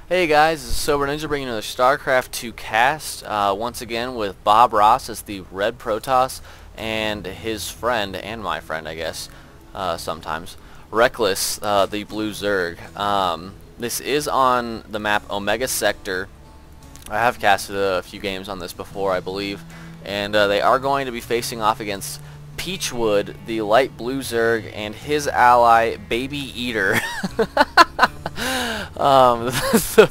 Hey guys, this is Sober Ninja bringing you another StarCraft 2 cast, once again with Bob Ross as the Red Protoss, and his friend, and my friend I guess, sometimes, Reckless, the Blue Zerg. This is on the map Omega Sector. I have casted a few games on this before, I believe, and they are going to be facing off against Peachwood, the Light Blue Zerg, and his ally, Baby Eater. the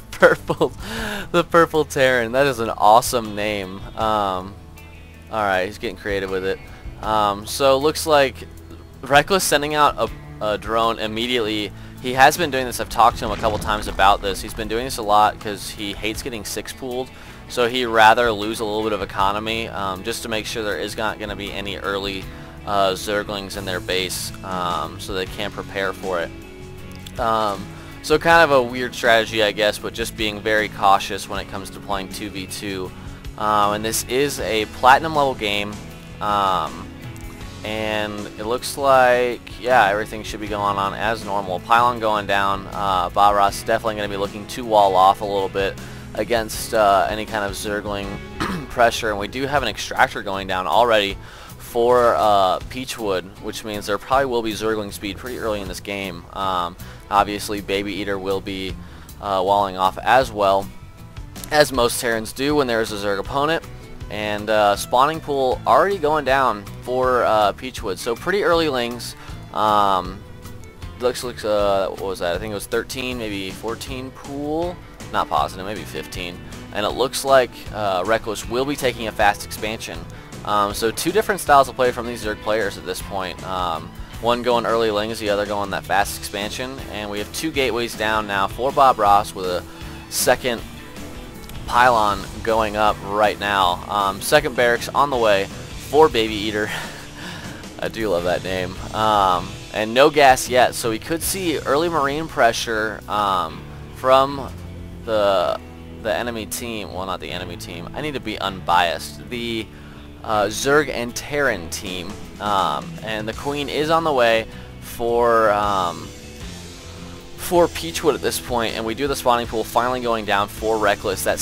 purple Terran. That is an awesome name. Alright, he's getting creative with it. So looks like Reckless sending out a drone immediately. He has been doing this. I've talked to him a couple times about this. He's been doing this a lot because he hates getting six pooled. So he'd rather lose a little bit of economy just to make sure there is not going to be any early Zerglings in their base so they can prepare for it. So kind of a weird strategy, I guess, but just being very cautious when it comes to playing 2v2. And this is a platinum level game, and it looks like, yeah, everything should be going on as normal. Pylon going down. Bob Ross is definitely going to be looking to wall off a little bit against any kind of Zergling pressure, and we do have an extractor going down already for Peachwood, which means there probably will be Zergling speed pretty early in this game. Obviously, Baby Eater will be walling off as well, as most Terrans do when there's a Zerg opponent. And spawning pool already going down for Peachwood, so pretty early lings. Looks what was that? I think it was 13, maybe 14 pool. Not positive, maybe 15. And it looks like Reckless will be taking a fast expansion. So two different styles of play from these Zerg players at this point. One going early lings, the other going that fast expansion. And we have two gateways down now for Bob Ross with a second pylon going up right now. Second barracks on the way for Baby Eater. I do love that name. And no gas yet, so we could see early Marine pressure from the enemy team. Well, not the enemy team. I need to be unbiased. The Zerg and Terran team, and the Queen is on the way for Peachwood at this point, and we do the spawning pool finally going down for Reckless. That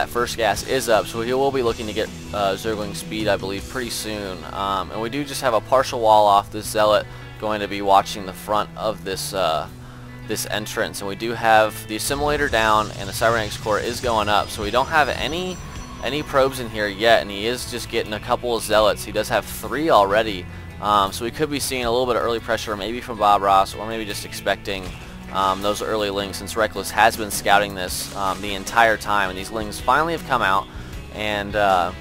first gas is up, so he will be looking to get Zergling speed, I believe, pretty soon. And we do just have a partial wall off. This Zealot going to be watching the front of this this entrance, and we do have the assimilator down, and the cybernetics core is going up, so we don't have any probes in here yet, and he is just getting a couple of Zealots. He does have 3 already, so we could be seeing a little bit of early pressure maybe from Bob Ross, or maybe just expecting those early lings, since Reckless has been scouting this the entire time, and these lings finally have come out, and the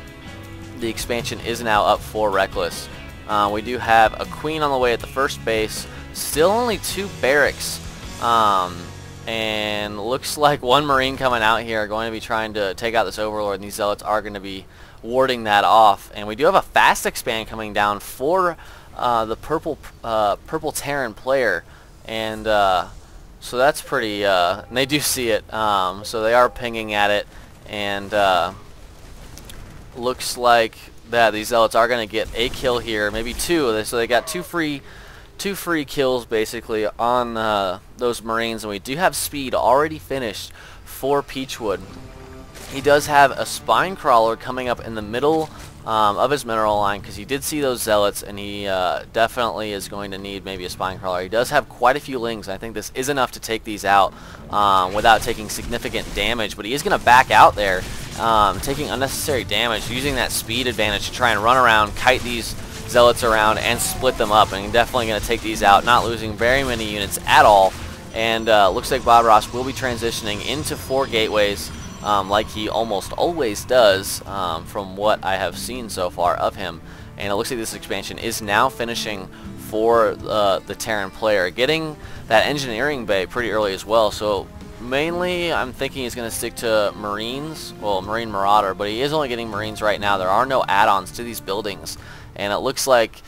expansion is now up for Reckless. We do have a Queen on the way at the first base, still only 2 barracks, and looks like 1 Marine coming out here going to be trying to take out this Overlord, and these Zealots are going to be warding that off. And we do have a fast expand coming down for the purple Terran player, and so that's pretty, and they do see it, so they are pinging at it, and looks like that these Zealots are going to get a kill here, maybe 2, so they got two free kills basically on those Marines, and we do have speed already finished for Peachwood. He does have a spine crawler coming up in the middle of his mineral line, because he did see those Zealots, and he definitely is going to need maybe a spine crawler. He does have quite a few lings, and I think this is enough to take these out without taking significant damage, but he is going to back out there, taking unnecessary damage, using that speed advantage to try and run around, kite these Zealots around, and split them up, and definitely going to take these out, not losing very many units at all. And looks like Bob Ross will be transitioning into 4 gateways, like he almost always does, from what I have seen so far of him. And it looks like this expansion is now finishing for the Terran player, getting that engineering bay pretty early as well. So mainly I'm thinking he's going to stick to Marines, well, Marine Marauder, but he is only getting Marines right now. There are no add-ons to these buildings, and it looks like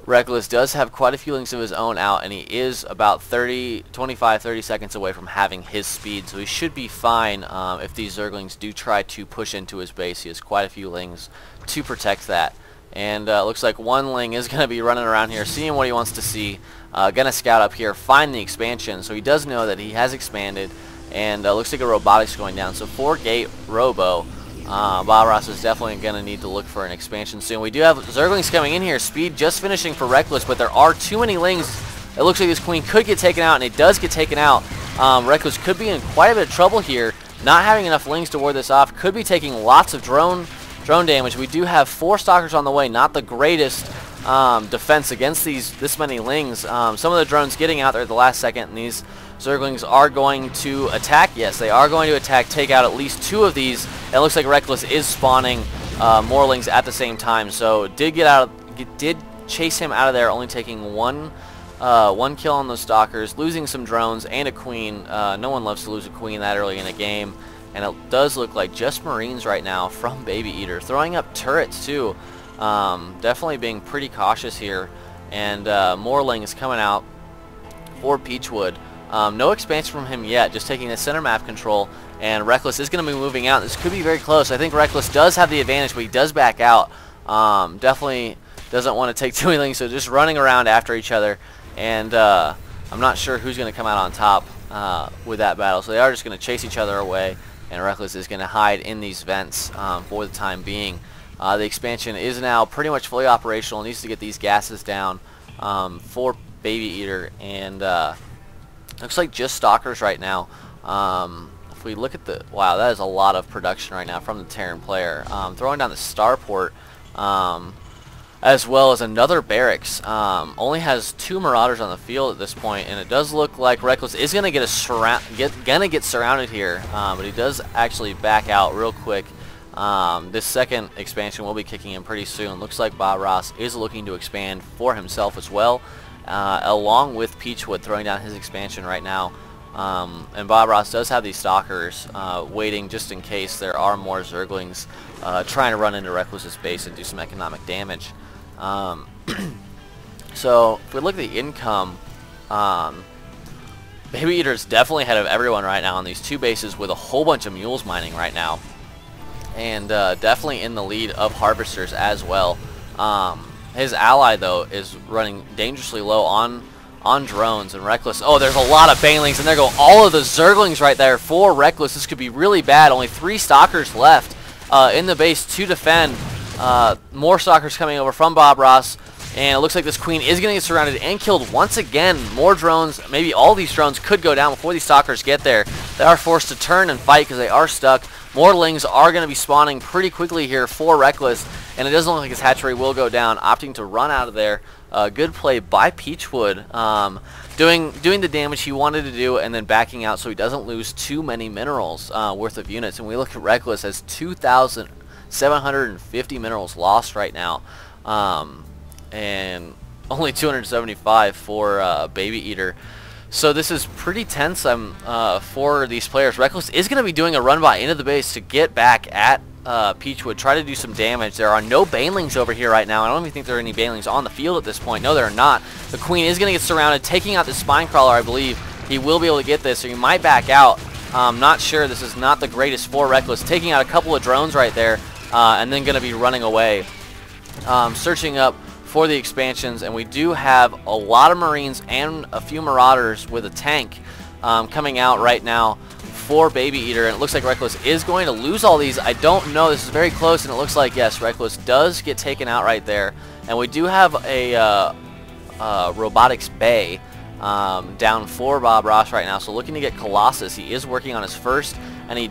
Reckless does have quite a few links of his own out, and he is about 25-30 seconds away from having his speed, so he should be fine if these Zerglings do try to push into his base. He has quite a few lings to protect that. And looks like 1 ling is going to be running around here, seeing what he wants to see. Going to scout up here, find the expansion, so he does know that he has expanded, and looks like a robotics going down. So 4-gate Robo. Bob Ross is definitely going to need to look for an expansion soon. We do have Zerglings coming in here. Speed just finishing for Reckless, but there are too many Lings. It looks like this Queen could get taken out, and it does get taken out. Reckless could be in quite a bit of trouble here. Not having enough Lings to ward this off. Could be taking lots of drone damage. We do have 4 Stalkers on the way. Not the greatest defense against this many Lings. Some of the drones getting out there at the last second, and these Zerglings are going to attack. Yes, they are going to attack, take out at least 2 of these. And it looks like Reckless is spawning more Lings at the same time. So did chase him out of there, only taking one kill on those Stalkers, losing some drones and a Queen. No one loves to lose a Queen that early in a game. And it does look like just Marines right now from Baby Eater. Throwing up turrets too. Definitely being pretty cautious here. And more Lings coming out for Peachwood. No expansion from him yet, just taking the center map control, and Reckless is going to be moving out. This could be very close. I think Reckless does have the advantage, but he does back out. Definitely doesn't want to take too many, so just running around after each other, and I'm not sure who's going to come out on top with that battle. So they are just going to chase each other away, and Reckless is going to hide in these vents for the time being. The expansion is now pretty much fully operational. It needs to get these gases down for Baby Eater, and looks like just Stalkers right now. If we look at the... Wow, that is a lot of production right now from the Terran player. Throwing down the Starport, as well as another Barracks. Only has 2 Marauders on the field at this point, and it does look like Reckless is going to get surrounded here, but he does actually back out real quick. This second expansion will be kicking in pretty soon. Looks like Bob Ross is looking to expand for himself as well. Along with Peachwood throwing down his expansion right now. And Bob Ross does have these Stalkers waiting just in case there are more Zerglings trying to run into Reckless's base and do some economic damage. So if we look at the income, Baby Eater's definitely ahead of everyone right now on these 2 bases with a whole bunch of mules mining right now. And definitely in the lead of Harvesters as well. His ally, though, is running dangerously low on drones, and Reckless... Oh, there's a lot of Banelings, and there go all of the Zerglings right there for Reckless. This could be really bad. Only 3 Stalkers left in the base to defend. More Stalkers coming over from Bob Ross, and it looks like this Queen is going to get surrounded and killed once again. More drones, maybe all these drones could go down before these Stalkers get there. They are forced to turn and fight because they are stuck. More Lings are going to be spawning pretty quickly here for Reckless, and it doesn't look like his hatchery will go down, opting to run out of there. Good play by Peachwood, doing the damage he wanted to do and then backing out so he doesn't lose too many minerals worth of units. And we look at Reckless as 2,750 minerals lost right now, and only 275 for Baby Eater. So this is pretty tense for these players. Reckless is going to be doing a run by into the base to get back at Peachwood, try to do some damage. There are no Banelings over here right now. I don't even think there are any Banelings on the field at this point. No, there are not. The Queen is going to get surrounded, taking out the Spine Crawler, I believe. He will be able to get this, so he might back out. Not sure. This is not the greatest for Reckless. Taking out a couple of drones right there, and then going to be running away. Searching up for the expansions, and we do have a lot of Marines and a few Marauders with a tank coming out right now for Baby Eater, and it looks like Reckless is going to lose all these. I don't know. This is very close, and it looks like, yes, Reckless does get taken out right there. And we do have a Robotics Bay down for Bob Ross right now, so looking to get Colossus. He is working on his first, and he